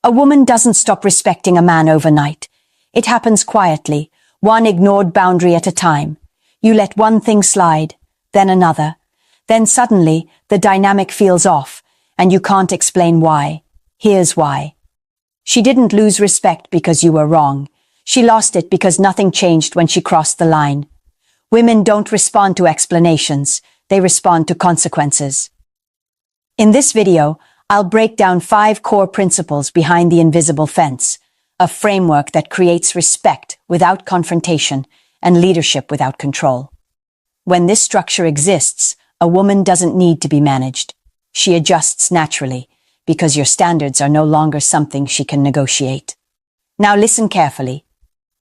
A woman doesn't stop respecting a man overnight. It happens quietly, one ignored boundary at a time. You let one thing slide, then another. Then suddenly, the dynamic feels off, and you can't explain why. Here's why. She didn't lose respect because you were wrong. She lost it because nothing changed when she crossed the line. Women don't respond to explanations. They respond to consequences. In this video, I'll break down 5 core principles behind the invisible fence, a framework that creates respect without confrontation and leadership without control. When this structure exists, a woman doesn't need to be managed. She adjusts naturally, because your standards are no longer something she can negotiate. Now listen carefully.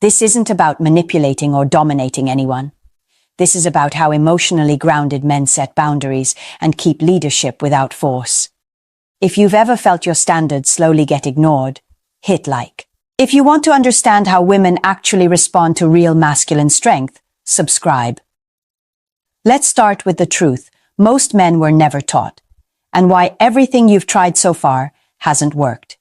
This isn't about manipulating or dominating anyone. This is about how emotionally grounded men set boundaries and keep leadership without force. If you've ever felt your standards slowly get ignored, hit like. If you want to understand how women actually respond to real masculine strength, subscribe. Let's start with the truth. Most men were never taught, and why everything you've tried so far hasn't worked.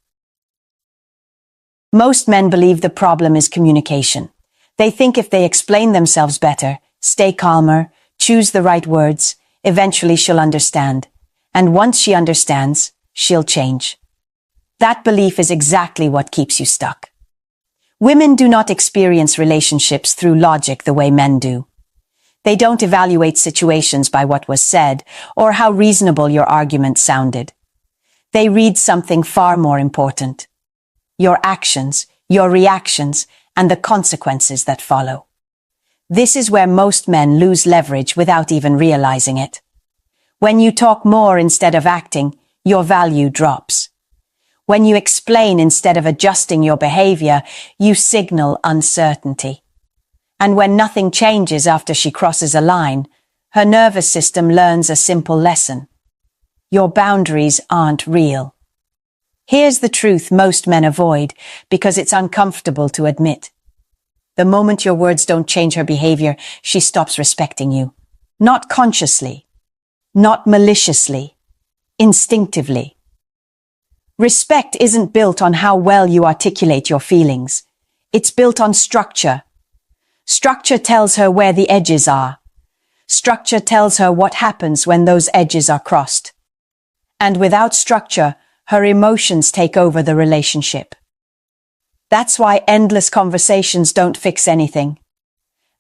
Most men believe the problem is communication. They think if they explain themselves better, stay calmer, choose the right words, eventually she'll understand. And once she understands, she'll change. That belief is exactly what keeps you stuck. Women do not experience relationships through logic the way men do. They don't evaluate situations by what was said or how reasonable your argument sounded. They read something far more important: your actions, your reactions, and the consequences that follow. This is where most men lose leverage without even realizing it. When you talk more instead of acting, your value drops. When you explain instead of adjusting your behavior, you signal uncertainty. And when nothing changes after she crosses a line, her nervous system learns a simple lesson. Your boundaries aren't real. Here's the truth most men avoid because it's uncomfortable to admit. The moment your words don't change her behavior, she stops respecting you. Not consciously, not maliciously, instinctively. Respect isn't built on how well you articulate your feelings. It's built on structure. Structure tells her where the edges are. Structure tells her what happens when those edges are crossed. And without structure, her emotions take over the relationship. That's why endless conversations don't fix anything.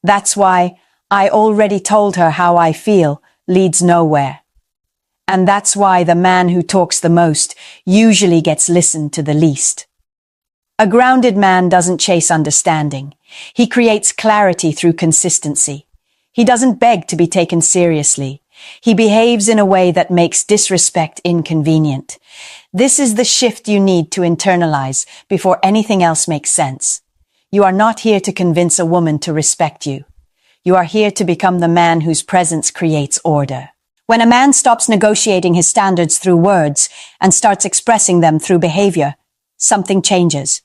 That's why "I already told her how I feel" leads nowhere. And that's why the man who talks the most usually gets listened to the least. A grounded man doesn't chase understanding. He creates clarity through consistency. He doesn't beg to be taken seriously. He behaves in a way that makes disrespect inconvenient. This is the shift you need to internalize before anything else makes sense. You are not here to convince a woman to respect you. You are here to become the man whose presence creates order. When a man stops negotiating his standards through words and starts expressing them through behavior, something changes.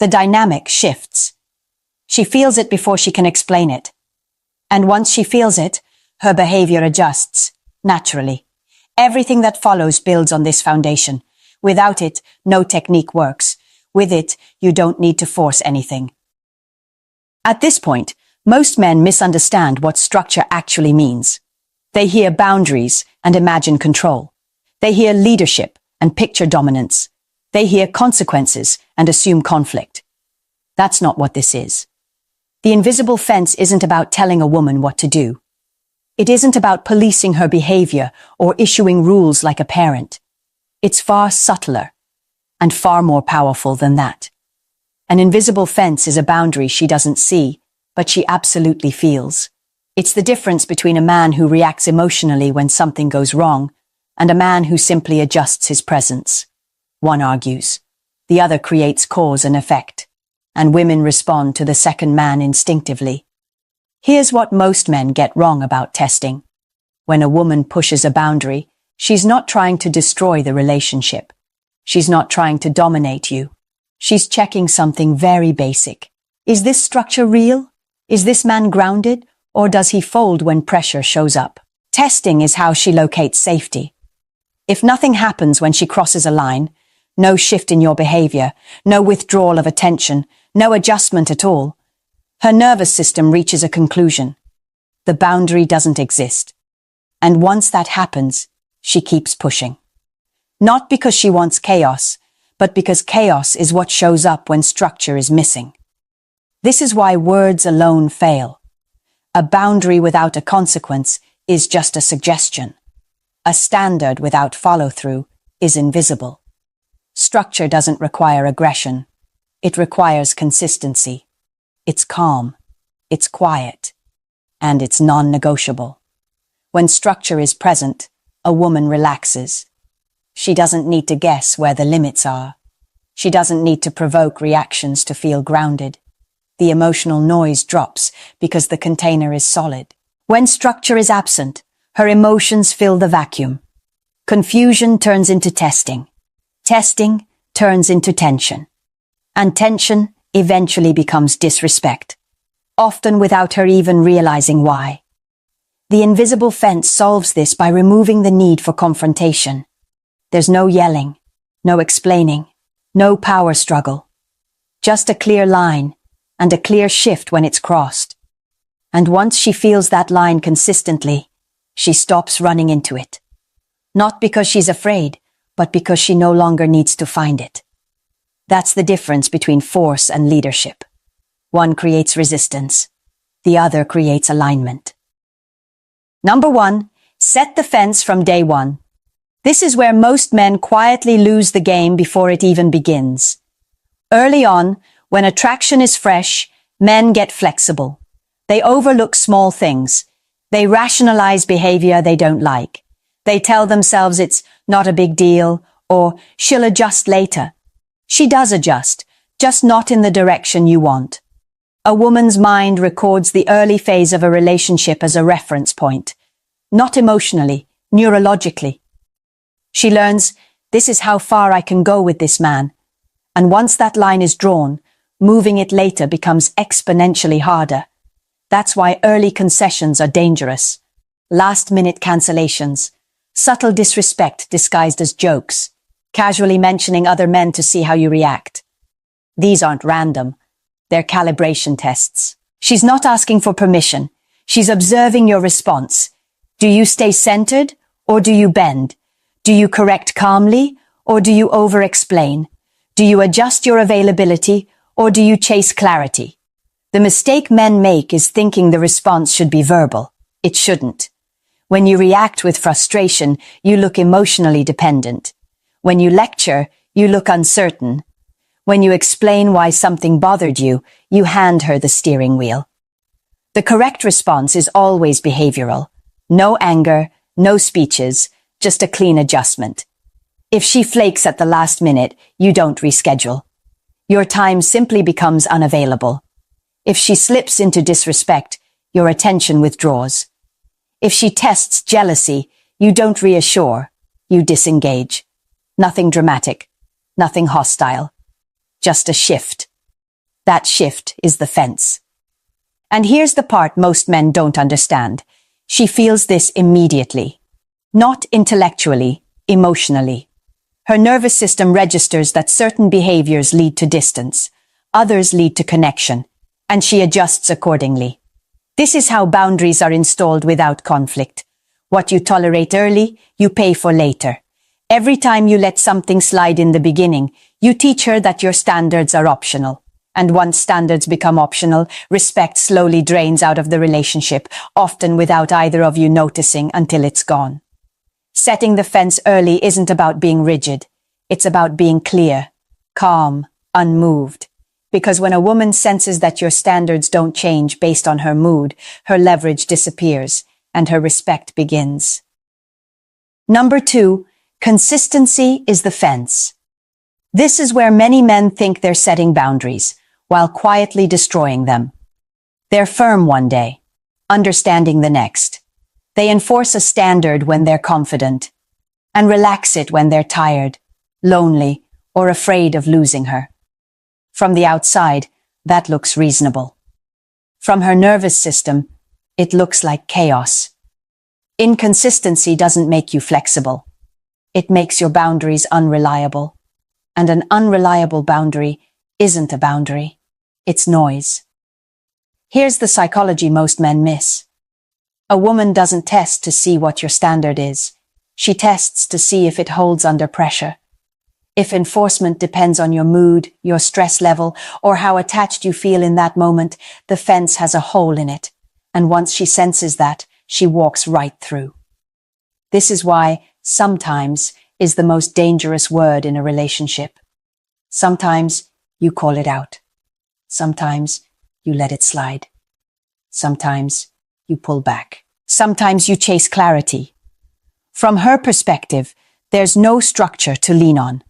The dynamic shifts. She feels it before she can explain it. And once she feels it, her behavior adjusts, naturally. Everything that follows builds on this foundation. Without it, no technique works. With it, you don't need to force anything. At this point, most men misunderstand what structure actually means. They hear boundaries and imagine control. They hear leadership and picture dominance. They hear consequences and assume conflict. That's not what this is. The invisible fence isn't about telling a woman what to do. It isn't about policing her behavior or issuing rules like a parent. It's far subtler and far more powerful than that. An invisible fence is a boundary she doesn't see, but she absolutely feels. It's the difference between a man who reacts emotionally when something goes wrong and a man who simply adjusts his presence. One argues. The other creates cause and effect, and women respond to the second man instinctively. Here's what most men get wrong about testing. When a woman pushes a boundary, she's not trying to destroy the relationship. She's not trying to dominate you. She's checking something very basic. Is this structure real? Is this man grounded? Or does he fold when pressure shows up? Testing is how she locates safety. If nothing happens when she crosses a line, no shift in your behavior, no withdrawal of attention, no adjustment at all. Her nervous system reaches a conclusion. The boundary doesn't exist. And once that happens, she keeps pushing. Not because she wants chaos, but because chaos is what shows up when structure is missing. This is why words alone fail. A boundary without a consequence is just a suggestion. A standard without follow-through is invisible. Structure doesn't require aggression. It requires consistency. It's calm. It's quiet. And it's non-negotiable. When structure is present, a woman relaxes. She doesn't need to guess where the limits are. She doesn't need to provoke reactions to feel grounded. The emotional noise drops because the container is solid. When structure is absent, her emotions fill the vacuum. Confusion turns into testing. Testing turns into tension. And tension eventually becomes disrespect, often without her even realizing why. The invisible fence solves this by removing the need for confrontation. There's no yelling, no explaining, no power struggle. Just a clear line and a clear shift when it's crossed. And once she feels that line consistently, she stops running into it. Not because she's afraid, but because she no longer needs to find it. That's the difference between force and leadership. One creates resistance. The other creates alignment. Number 1, set the fence from day one. This is where most men quietly lose the game before it even begins. Early on, when attraction is fresh, men get flexible. They overlook small things. They rationalize behavior they don't like. They tell themselves it's not a big deal, or she'll adjust later. She does adjust, just not in the direction you want. A woman's mind records the early phase of a relationship as a reference point. Not emotionally, neurologically. She learns, this is how far I can go with this man. And once that line is drawn, moving it later becomes exponentially harder. That's why early concessions are dangerous. Last-minute cancellations, subtle disrespect disguised as jokes, casually mentioning other men to see how you react. These aren't random. They're calibration tests. She's not asking for permission. She's observing your response. Do you stay centered, or do you bend? Do you correct calmly, or do you over-explain? Do you adjust your availability, or do you chase clarity? The mistake men make is thinking the response should be verbal. It shouldn't. When you react with frustration, you look emotionally dependent. When you lecture, you look uncertain. When you explain why something bothered you, you hand her the steering wheel. The correct response is always behavioral. No anger, no speeches, just a clean adjustment. If she flakes at the last minute, you don't reschedule. Your time simply becomes unavailable. If she slips into disrespect, your attention withdraws. If she tests jealousy, you don't reassure, you disengage. Nothing dramatic, nothing hostile. Just a shift. That shift is the fence. And here's the part most men don't understand. She feels this immediately. Not intellectually, emotionally. Her nervous system registers that certain behaviors lead to distance, others lead to connection, and she adjusts accordingly. This is how boundaries are installed without conflict. What you tolerate early, you pay for later. Every time you let something slide in the beginning, you teach her that your standards are optional. And once standards become optional, respect slowly drains out of the relationship, often without either of you noticing until it's gone. Setting the fence early isn't about being rigid. It's about being clear, calm, unmoved. Because when a woman senses that your standards don't change based on her mood, her leverage disappears and her respect begins. Number 2, consistency is the fence. This is where many men think they're setting boundaries, while quietly destroying them. They're firm one day, understanding the next. They enforce a standard when they're confident, and relax it when they're tired, lonely, or afraid of losing her. From the outside, that looks reasonable. From her nervous system, it looks like chaos. Inconsistency doesn't make you flexible. It makes your boundaries unreliable. and an unreliable boundary isn't a boundary. It's noise. Here's the psychology most men miss. A woman doesn't test to see what your standard is. She tests to see if it holds under pressure. If enforcement depends on your mood, your stress level, or how attached you feel in that moment, the fence has a hole in it. And once she senses that, she walks right through. This is why sometimes is the most dangerous word in a relationship. Sometimes you call it out. Sometimes you let it slide. Sometimes you pull back. Sometimes you chase clarity. From her perspective, there's no structure to lean on.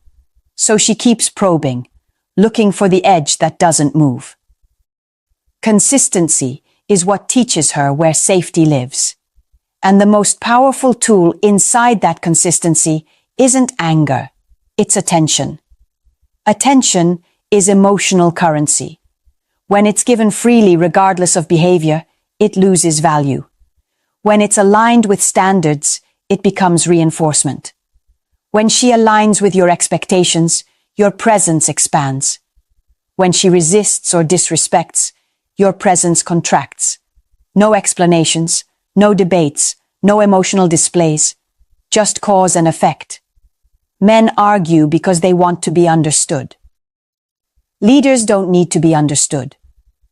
So she keeps probing, looking for the edge that doesn't move. Consistency is what teaches her where safety lives. And the most powerful tool inside that consistency isn't anger, it's attention. Attention is emotional currency. When it's given freely regardless of behavior, it loses value. When it's aligned with standards, it becomes reinforcement. When she aligns with your expectations, your presence expands. When she resists or disrespects, your presence contracts. No explanations, no debates, no emotional displays, just cause and effect. Men argue because they want to be understood. Leaders don't need to be understood.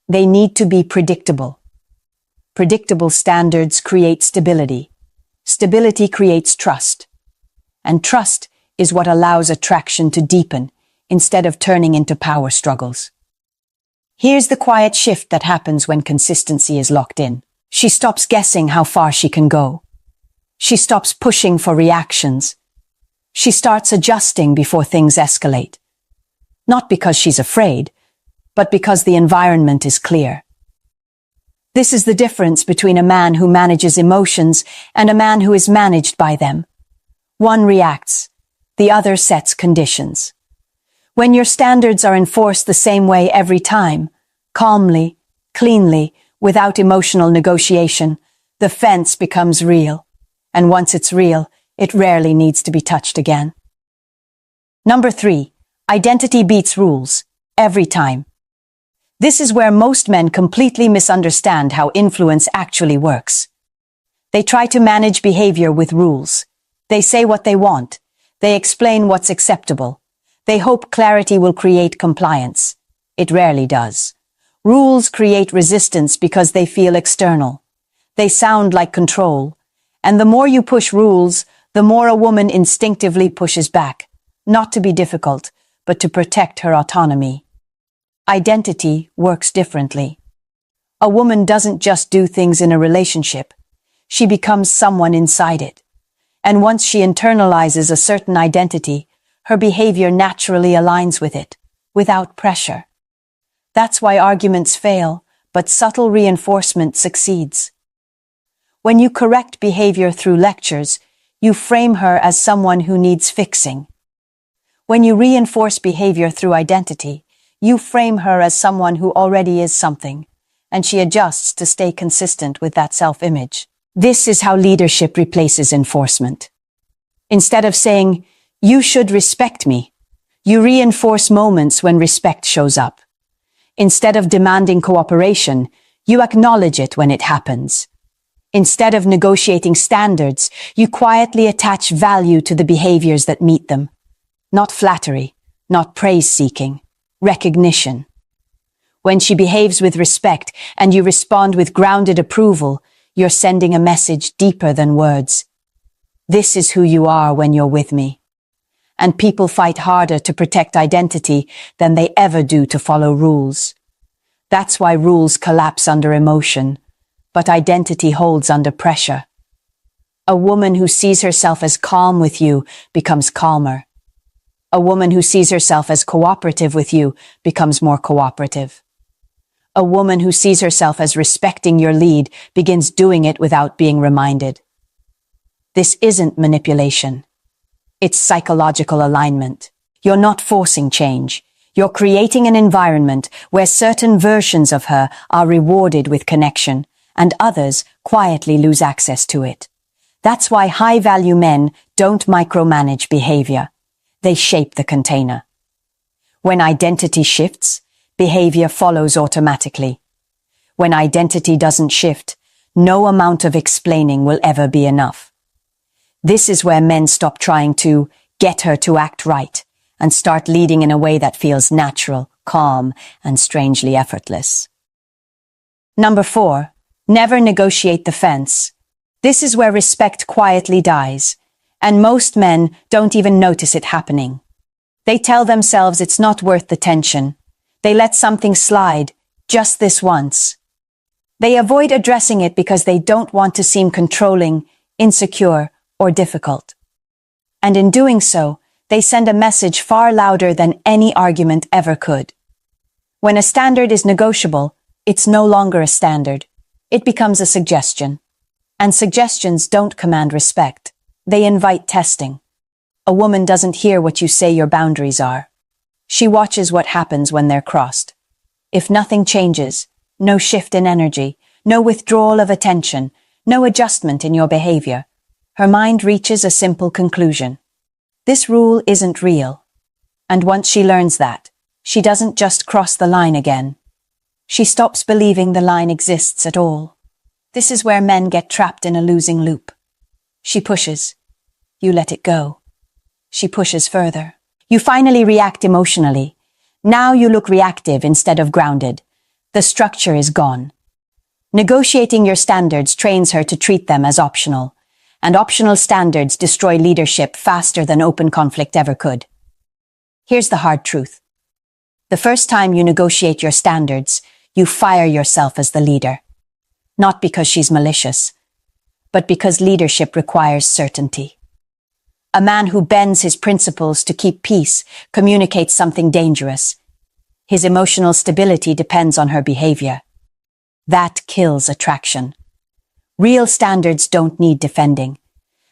They need to be predictable. Predictable standards create stability. Stability creates trust. And trust is what allows attraction to deepen instead of turning into power struggles. Here's the quiet shift that happens when consistency is locked in. She stops guessing how far she can go. She stops pushing for reactions. She starts adjusting before things escalate. Not because she's afraid, but because the environment is clear. This is the difference between a man who manages emotions and a man who is managed by them. One reacts, the other sets conditions. When your standards are enforced the same way every time, calmly, cleanly, without emotional negotiation, the fence becomes real. And once it's real, it rarely needs to be touched again. Number 3, identity beats rules, every time. This is where most men completely misunderstand how influence actually works. They try to manage behavior with rules. They say what they want. They explain what's acceptable. They hope clarity will create compliance. It rarely does. Rules create resistance because they feel external. They sound like control. And the more you push rules, the more a woman instinctively pushes back, not to be difficult, but to protect her autonomy. Identity works differently. A woman doesn't just do things in a relationship. She becomes someone inside it. And once she internalizes a certain identity, her behavior naturally aligns with it, without pressure. That's why arguments fail, but subtle reinforcement succeeds. When you correct behavior through lectures, you frame her as someone who needs fixing. When you reinforce behavior through identity, you frame her as someone who already is something, and she adjusts to stay consistent with that self-image. This is how leadership replaces enforcement. Instead of saying, "You should respect me," you reinforce moments when respect shows up. Instead of demanding cooperation, you acknowledge it when it happens. Instead of negotiating standards, you quietly attach value to the behaviors that meet them. Not flattery, not praise-seeking, recognition. When she behaves with respect and you respond with grounded approval, you're sending a message deeper than words. This is who you are when you're with me. And people fight harder to protect identity than they ever do to follow rules. That's why rules collapse under emotion, but identity holds under pressure. A woman who sees herself as calm with you becomes calmer. A woman who sees herself as cooperative with you becomes more cooperative. A woman who sees herself as respecting your lead begins doing it without being reminded. This isn't manipulation. It's psychological alignment. You're not forcing change. You're creating an environment where certain versions of her are rewarded with connection, and others quietly lose access to it. That's why high-value men don't micromanage behavior. They shape the container. When identity shifts, behavior follows automatically. When identity doesn't shift, no amount of explaining will ever be enough. This is where men stop trying to get her to act right and start leading in a way that feels natural, calm, and strangely effortless. Number 4, never negotiate the fence. This is where respect quietly dies, and most men don't even notice it happening. They tell themselves it's not worth the tension. They let something slide, just this once. They avoid addressing it because they don't want to seem controlling, insecure, or difficult. And in doing so, they send a message far louder than any argument ever could. When a standard is negotiable, it's no longer a standard. It becomes a suggestion. And suggestions don't command respect. They invite testing. A woman doesn't hear what you say your boundaries are. She watches what happens when they're crossed. If nothing changes, no shift in energy, no withdrawal of attention, no adjustment in your behavior, her mind reaches a simple conclusion. This rule isn't real. And once she learns that, she doesn't just cross the line again. She stops believing the line exists at all. This is where men get trapped in a losing loop. She pushes. You let it go. She pushes further. You finally react emotionally. Now you look reactive instead of grounded. The structure is gone. Negotiating your standards trains her to treat them as optional, and optional standards destroy leadership faster than open conflict ever could. Here's the hard truth. The first time you negotiate your standards, you fire yourself as the leader. Not because she's malicious, but because leadership requires certainty. A man who bends his principles to keep peace communicates something dangerous. His emotional stability depends on her behavior. That kills attraction. Real standards don't need defending.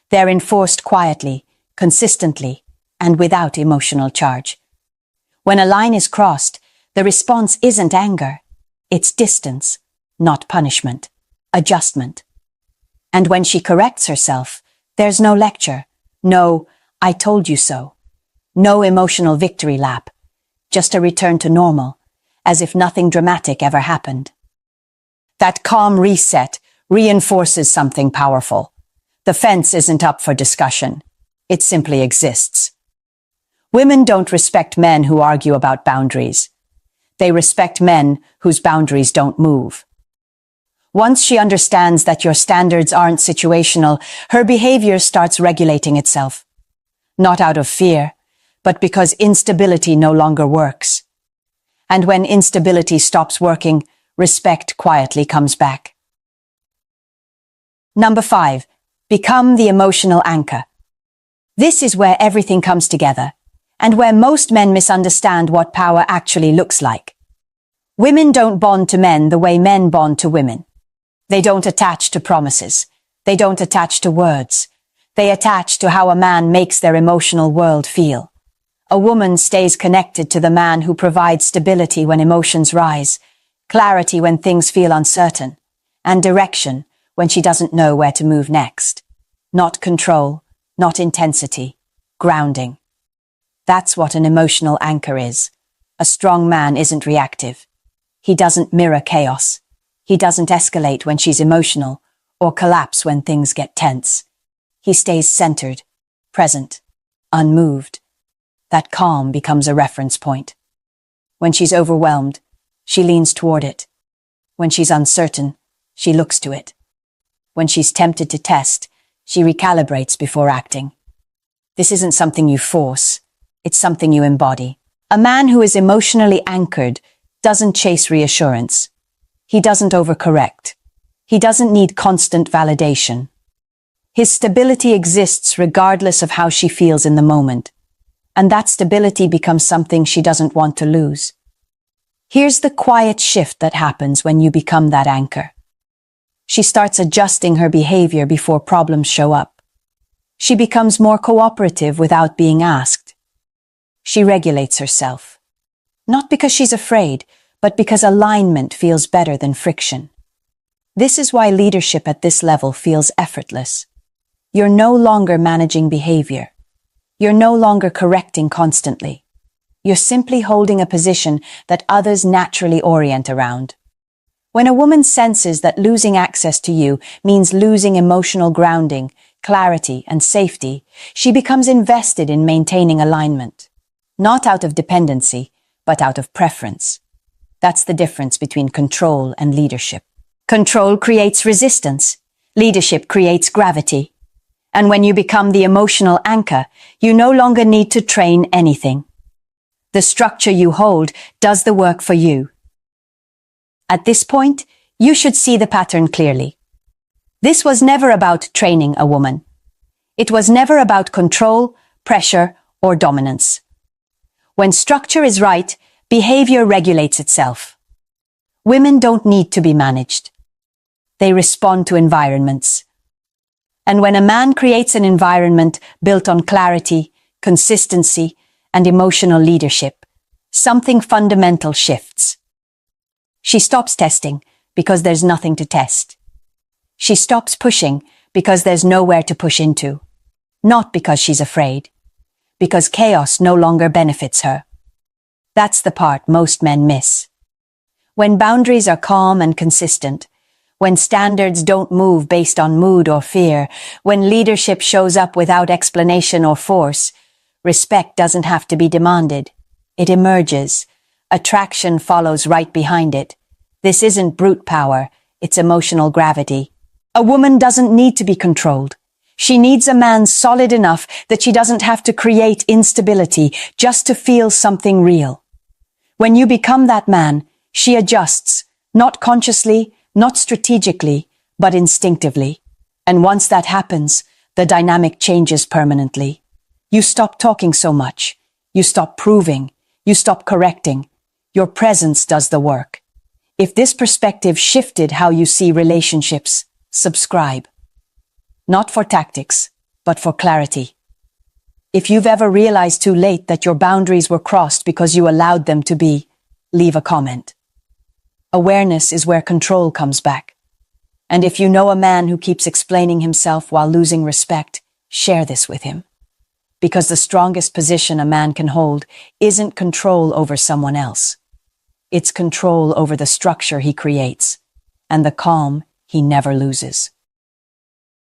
They're enforced quietly, consistently, and without emotional charge. When a line is crossed, the response isn't anger. It's distance, not punishment, adjustment. And when she corrects herself, there's no lecture, no "I told you so," no emotional victory lap, just a return to normal, as if nothing dramatic ever happened. That calm reset reinforces something powerful. The fence isn't up for discussion. It simply exists. Women don't respect men who argue about boundaries. They respect men whose boundaries don't move. Once she understands that your standards aren't situational, her behavior starts regulating itself. Not out of fear, but because instability no longer works. And when instability stops working, respect quietly comes back. Number 5, become the emotional anchor. This is where everything comes together, and where most men misunderstand what power actually looks like. Women don't bond to men the way men bond to women. They don't attach to promises. They don't attach to words. They attach to how a man makes their emotional world feel. A woman stays connected to the man who provides stability when emotions rise, clarity when things feel uncertain, and direction when she doesn't know where to move next. Not control, not intensity, grounding. That's what an emotional anchor is. A strong man isn't reactive. He doesn't mirror chaos. He doesn't escalate when she's emotional or collapse when things get tense. He stays centered, present, unmoved. That calm becomes a reference point. When she's overwhelmed, she leans toward it. When she's uncertain, she looks to it. When she's tempted to test, she recalibrates before acting. This isn't something you force. It's something you embody. A man who is emotionally anchored doesn't chase reassurance. He doesn't overcorrect. He doesn't need constant validation. His stability exists regardless of how she feels in the moment, and that stability becomes something she doesn't want to lose. Here's the quiet shift that happens when you become that anchor. She starts adjusting her behavior before problems show up. She becomes more cooperative without being asked. She regulates herself. Not because she's afraid, but because alignment feels better than friction. This is why leadership at this level feels effortless. You're no longer managing behavior. You're no longer correcting constantly. You're simply holding a position that others naturally orient around. When a woman senses that losing access to you means losing emotional grounding, clarity, and safety, she becomes invested in maintaining alignment. Not out of dependency, but out of preference. That's the difference between control and leadership. Control creates resistance. Leadership creates gravity. And when you become the emotional anchor, you no longer need to train anything. The structure you hold does the work for you. At this point, you should see the pattern clearly. This was never about training a woman. It was never about control, pressure, or dominance. When structure is right, behavior regulates itself. Women don't need to be managed. They respond to environments. And when a man creates an environment built on clarity, consistency, and emotional leadership, something fundamental shifts. She stops testing because there's nothing to test. She stops pushing because there's nowhere to push into. Not because she's afraid. Because chaos no longer benefits her. That's the part most men miss. When boundaries are calm and consistent, when standards don't move based on mood or fear, when leadership shows up without explanation or force, respect doesn't have to be demanded. It emerges. Attraction follows right behind it. This isn't brute power, it's emotional gravity. A woman doesn't need to be controlled. She needs a man solid enough that she doesn't have to create instability just to feel something real. When you become that man, she adjusts, not consciously, not strategically, but instinctively. And once that happens, the dynamic changes permanently. You stop talking so much. You stop proving. You stop correcting. Your presence does the work. If this perspective shifted how you see relationships, subscribe. Not for tactics, but for clarity. If you've ever realized too late that your boundaries were crossed because you allowed them to be, leave a comment. Awareness is where control comes back. And if you know a man who keeps explaining himself while losing respect, share this with him. Because the strongest position a man can hold isn't control over someone else. It's control over the structure he creates, and the calm he never loses.